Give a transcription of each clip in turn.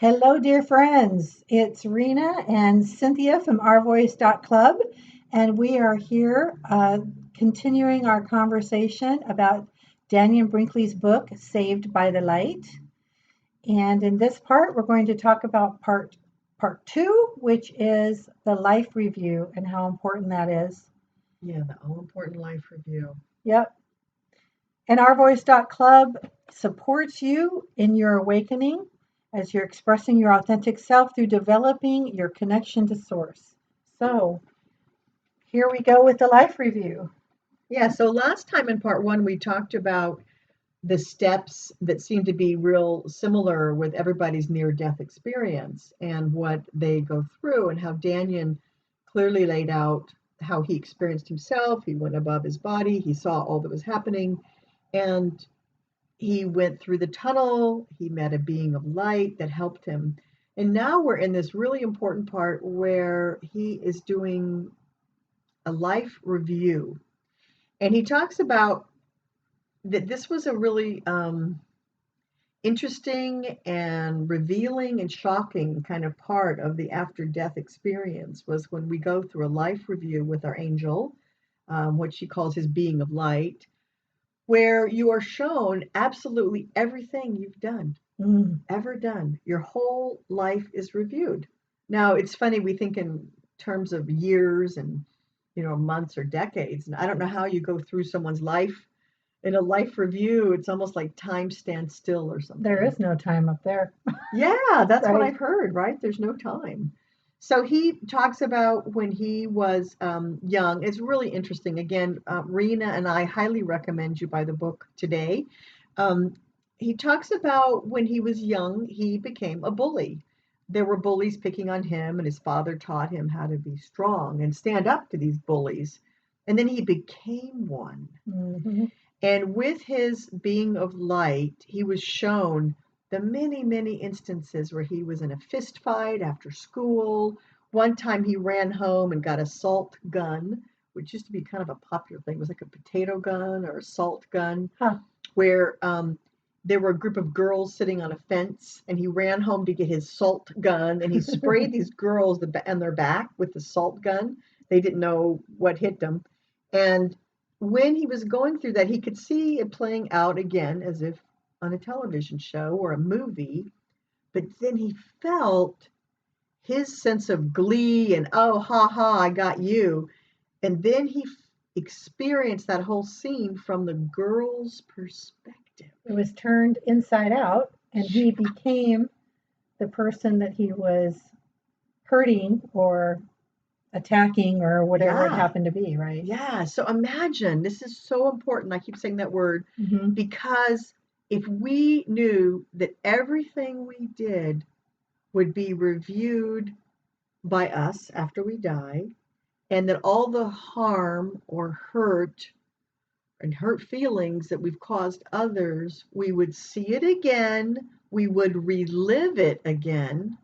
Hello, dear friends. It's Rena and Cynthia from OurVoice.club, and we are here continuing our conversation about Dannion Brinkley's book, Saved by the Light. And in this part, we're going to talk about part two, which is the life review and how important that is. Yeah, the all important life review. Yep. And OurVoice.club supports you in your awakening as you're expressing your authentic self through developing your connection to source. So here we go with the life review. Yeah, so last time in part one, we talked about the steps that seem to be real similar with everybody's near death experience and what they go through, and how Dannion clearly laid out how he experienced himself. He went above his body, he saw all that was happening, and he went through the tunnel. He met a being of light that helped him. And now we're in this really important part where he is doing a life review. And he talks about that this was a really interesting and revealing and shocking kind of part of the after death experience, was when we go through a life review with our angel, what she calls his being of light, where you are shown absolutely everything you've done, ever done. Your whole life is reviewed. Now, it's funny, we think in terms of years and, months or decades. And I don't know how you go through someone's life in a life review. It's almost like time stands still or something. There is no time up there. Yeah, that's what Right. I've heard, right? There's no time. So he talks about when he was young. It's really interesting. Again, Rena and I highly recommend you buy the book today. Um, he talks about when he was young, he became a bully. There were bullies picking on him, and his father taught him how to be strong and stand up to these bullies. And then he became one. Mm-hmm. And with his being of light, he was shown the many, many instances where he was in a fist fight after school. One time he ran home and got a salt gun, which used to be kind of a popular thing. It was like a potato gun or a salt gun, Huh. where there were a group of girls sitting on a fence, and he ran home to get his salt gun, and he sprayed these girls on their back with the salt gun. They didn't know what hit them. And when he was going through that, he could see it playing out again as if on a television show or a movie. But then he felt his sense of glee and, oh, ha ha, I got you. And then he experienced that whole scene from the girl's perspective. It was turned inside out, and he became the person that he was hurting or attacking or whatever it Yeah. happened to be, right? Yeah. So imagine, this is so important. I keep saying that word Mm-hmm. because if we knew that everything we did would be reviewed by us after we die, and that all the harm or hurt and hurt feelings that we've caused others, we would see it again, we would relive it again,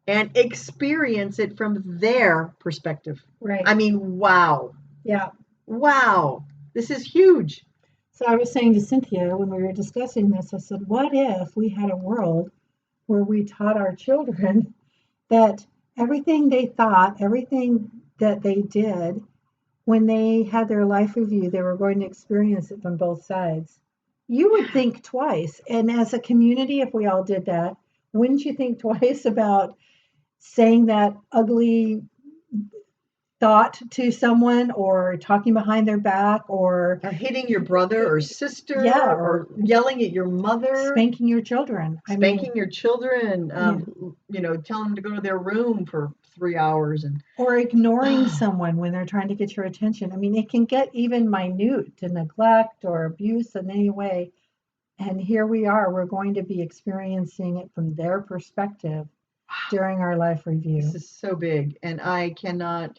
and experience it from their perspective. Right. I mean, wow. Yeah. Wow. This is huge. So I was saying to Cynthia when we were discussing this, I said, what if we had a world where we taught our children that everything they thought, everything that they did, when they had their life review, they were going to experience it from both sides? You would think twice. And as a community, if we all did that, wouldn't you think twice about saying that ugly thought to someone or talking behind their back or Hitting your brother or sister, yeah, or yelling at your mother, spanking your children? spanking your children, telling them to go to their room for 3 hours, and or ignoring someone when they're trying to get your attention. I mean, it can get even minute to neglect or abuse in any way. And here we are, we're going to be experiencing it from their perspective during our life review. This is so big, and I cannot.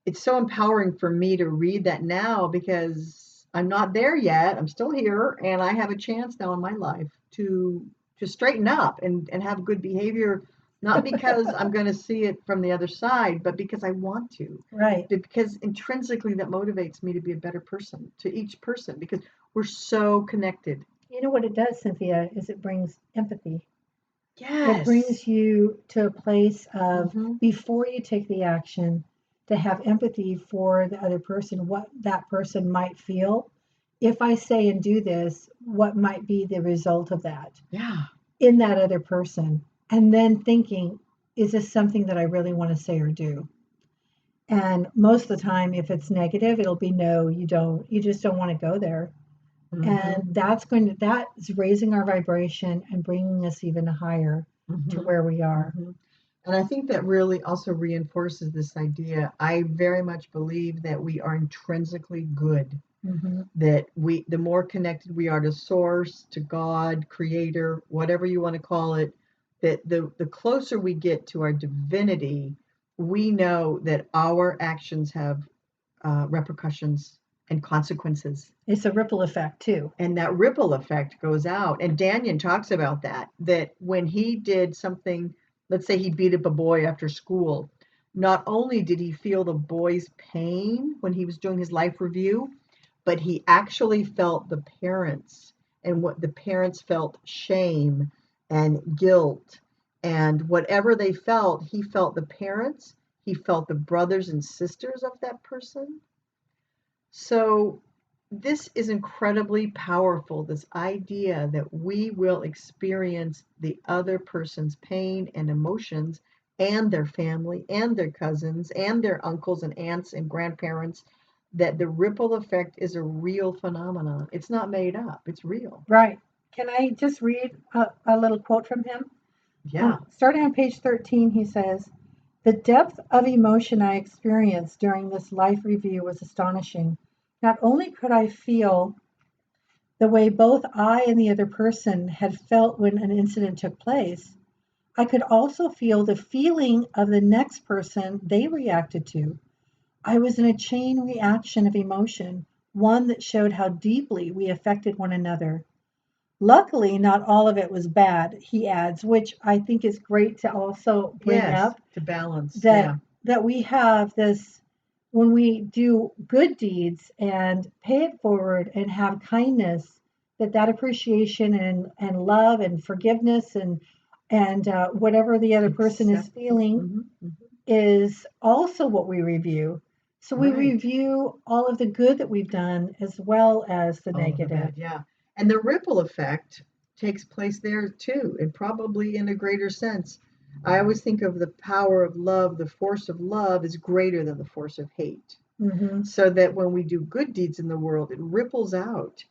It's so empowering for me to read that now, because I'm not there yet. I'm still here, and I have a chance now in my life to straighten up and have good behavior, not because I'm going to see it from the other side, but because I want to. Right. Because intrinsically that motivates me to be a better person to each person, because we're so connected. You know what it does, Cynthia, is it brings empathy. It Yes. brings you to a place of, Hmm. before you take the action, to have empathy for the other person, what that person might feel. If I say and do this, what might be the result of that Yeah. in that other person? And then thinking, is this something that I really want to say or do? And most of the time, if it's negative, it'll be no, you don't, you just don't want to go there. Hmm. And that is raising our vibration and bringing us even higher to Hmm. where we are. Hmm. And I think that really also reinforces this idea. I very much believe that we are intrinsically good, Hmm. that the more connected we are to source, to God, creator, whatever you want to call it, that the closer we get to our divinity, we know that our actions have repercussions and consequences. It's a ripple effect too. And that ripple effect goes out. And Dannion talks about that when he did something, let's say he beat up a boy after school, not only did he feel the boy's pain when he was doing his life review, but he actually felt the parents, and what the parents felt, shame and guilt, and whatever they felt, he felt the parents, he felt the brothers and sisters of that person. So this is incredibly powerful, this idea that we will experience the other person's pain and emotions, and their family and their cousins and their uncles and aunts and grandparents, that the ripple effect is a real phenomenon. It's not made up, it's real. Right. Can I just read a little quote from him? Yeah. Starting on page 13, he says, "The depth of emotion I experienced during this life review was astonishing. Not only could I feel the way both I and the other person had felt when an incident took place, I could also feel the feeling of the next person they reacted to. I was in a chain reaction of emotion, one that showed how deeply we affected one another. Luckily, not all of it was bad," he adds, which I think is great to also bring Yes, up, to balance. that Yeah. we have this, when we do good deeds and pay it forward and have kindness, that appreciation and love and forgiveness and whatever the other person is Acceptance. feeling Hmm. Hmm. is also what we review. So we Right. review all of the good that we've done as well as the All of the negative. bad, yeah. And the ripple effect takes place there too, and probably in a greater sense. I always think of the power of love, the force of love is greater than the force of hate. Hmm. So that when we do good deeds in the world, it ripples out.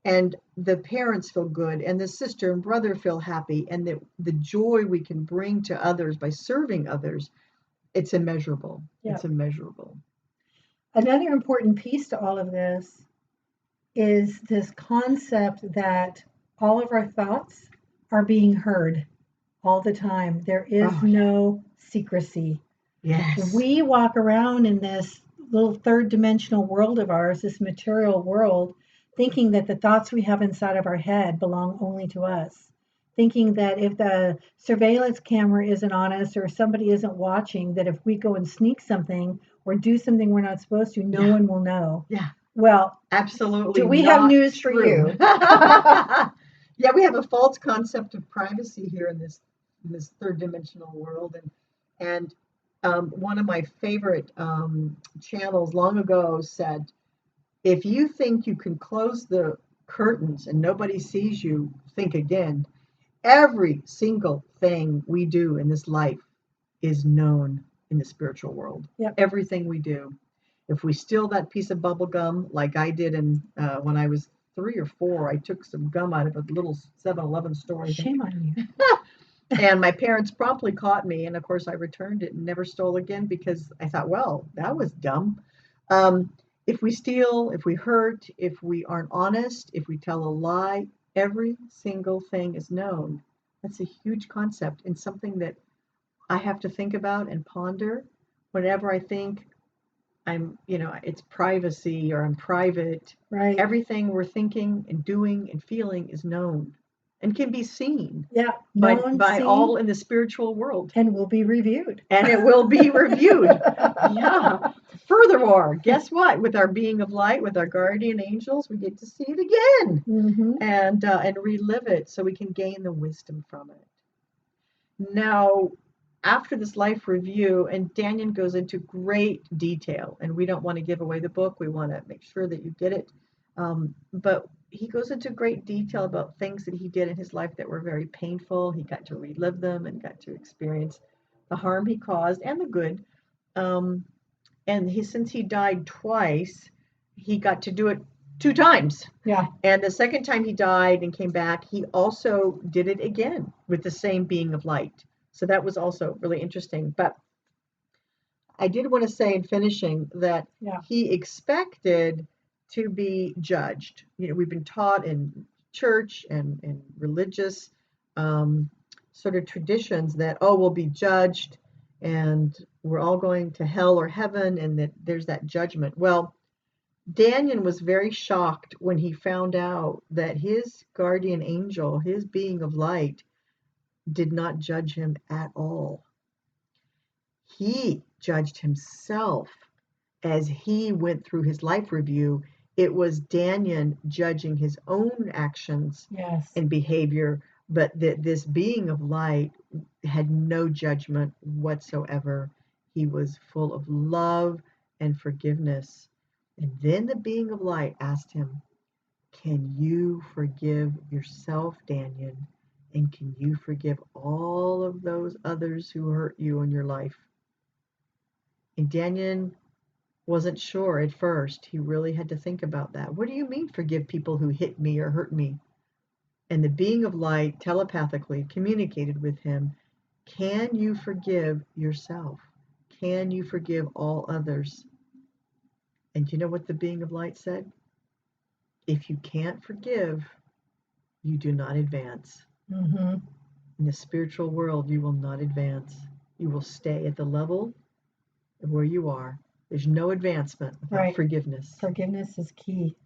And the parents feel good, and the sister and brother feel happy, and the joy we can bring to others by serving others, it's immeasurable. Yeah. It's immeasurable. Another important piece to all of this is this concept that all of our thoughts are being heard all the time. There is Oh, yeah. no secrecy. Yes. We walk around in this little third dimensional world of ours, this material world, thinking that the thoughts we have inside of our head belong only to us. Thinking that if the surveillance camera isn't on us or somebody isn't watching, that if we go and sneak something or do something we're not supposed to, no Yeah. one will know. Yeah. Well, do Absolutely we have not news for true. you? Yeah, we have a false concept of privacy here in this third dimensional world, and one of my favorite channels long ago said, if you think you can close the curtains and nobody sees you, think again. Every single thing we do in this life is known in the spiritual world. Yep. Everything we do. If we steal that piece of bubble gum, like I did when I was 3 or 4, I took some gum out of a little 7-Eleven store, I think, Shame on you. and my parents promptly caught me. And of course, I returned it and never stole again because I thought, well, that was dumb. Um, if we steal, if we hurt, if we aren't honest, if we tell a lie, every single thing is known. That's a huge concept and something that I have to think about and ponder whenever I think it's privacy or I'm private. Right. Everything we're thinking and doing and feeling is known and can be seen Yeah. by Known, by all seen, in the spiritual world. and will be reviewed. And it will be reviewed. Yeah. Furthermore, guess what? With our being of light, with our guardian angels, we get to see it again Hmm. and relive it so we can gain the wisdom from it. Now, after this life review, and Dannion goes into great detail, and we don't want to give away the book. We want to make sure that you get it. But he goes into great detail about things that he did in his life that were very painful. He got to relive them and got to experience the harm he caused and the good. Um, and since he died twice, he got to do it 2 times. Yeah. And the second time he died and came back, he also did it again with the same being of light. So that was also really interesting. But I did want to say in finishing that he expected to be judged. We've been taught in church and religious sort of traditions that, we'll be judged and we're all going to hell or heaven, and that there's that judgment. Well, Dannion was very shocked when he found out that his guardian angel, his being of light, did not judge him at all. He judged himself as he went through his life review. It was Dannion judging his own actions and behavior, but this being of light had no judgment whatsoever. He was full of love and forgiveness. And then the being of light asked him, "Can you forgive yourself, Dannion? And can you forgive all of those others who hurt you in your life?" And Dannion wasn't sure at first. He really had to think about that. What do you mean, forgive people who hit me or hurt me? And the being of light telepathically communicated with him, "Can you forgive yourself? Can you forgive all others?" And you know what the being of light said? If you can't forgive, you do not advance. Mm-hmm. In the spiritual world, you will not advance. You will stay at the level of where you are. There's no advancement without forgiveness. Forgiveness is key.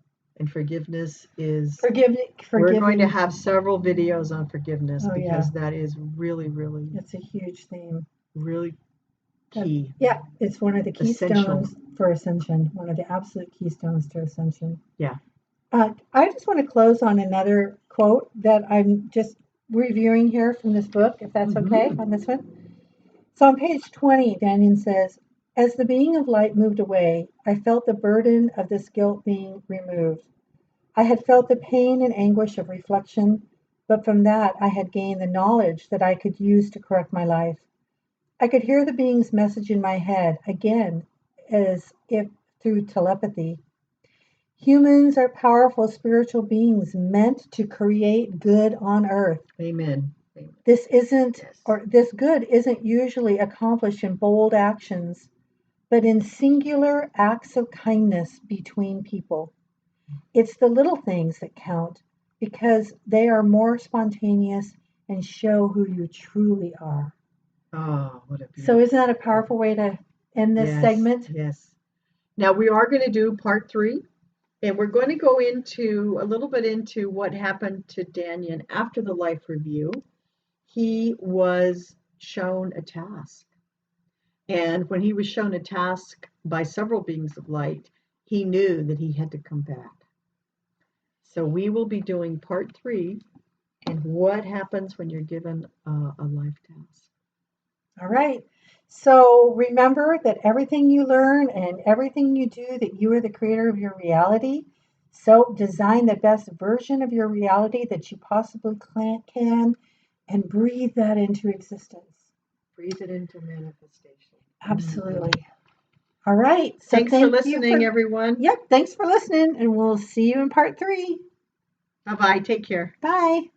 And forgiveness is... We're going to have several videos on forgiveness because that is really, really... It's a huge theme. Really key. It's one of the keystones for ascension. One of the absolute keystones to ascension. Yeah. I just want to close on another quote that I'm just reviewing here from this book, if that's okay, on this one. So on page 20, Dannion says, "As the being of light moved away, I felt the burden of this guilt being removed. I had felt the pain and anguish of reflection, but from that I had gained the knowledge that I could use to correct my life. I could hear the being's message in my head again, as if through telepathy. Humans are powerful spiritual beings meant to create good on earth. Amen. This good isn't usually accomplished in bold actions, but in singular acts of kindness between people. It's the little things that count because they are more spontaneous and show who you truly are." Oh, what a beautiful... So isn't that a powerful way to end this segment? Yes. Now we are going to do part 3, and we're going to go into a little bit into what happened to Dannion after the life review. He was shown a task. And when he was shown a task by several beings of light, he knew that he had to come back. So we will be doing part 3 and what happens when you're given a life task. All right. So remember that everything you learn and everything you do, that you are the creator of your reality. So design the best version of your reality that you possibly can, and breathe that into existence. Breathe it into manifestation. Absolutely. All right. So thanks for listening, everyone. Yep. Thanks for listening, and we'll see you in part 3. Bye-bye. Take care. Bye.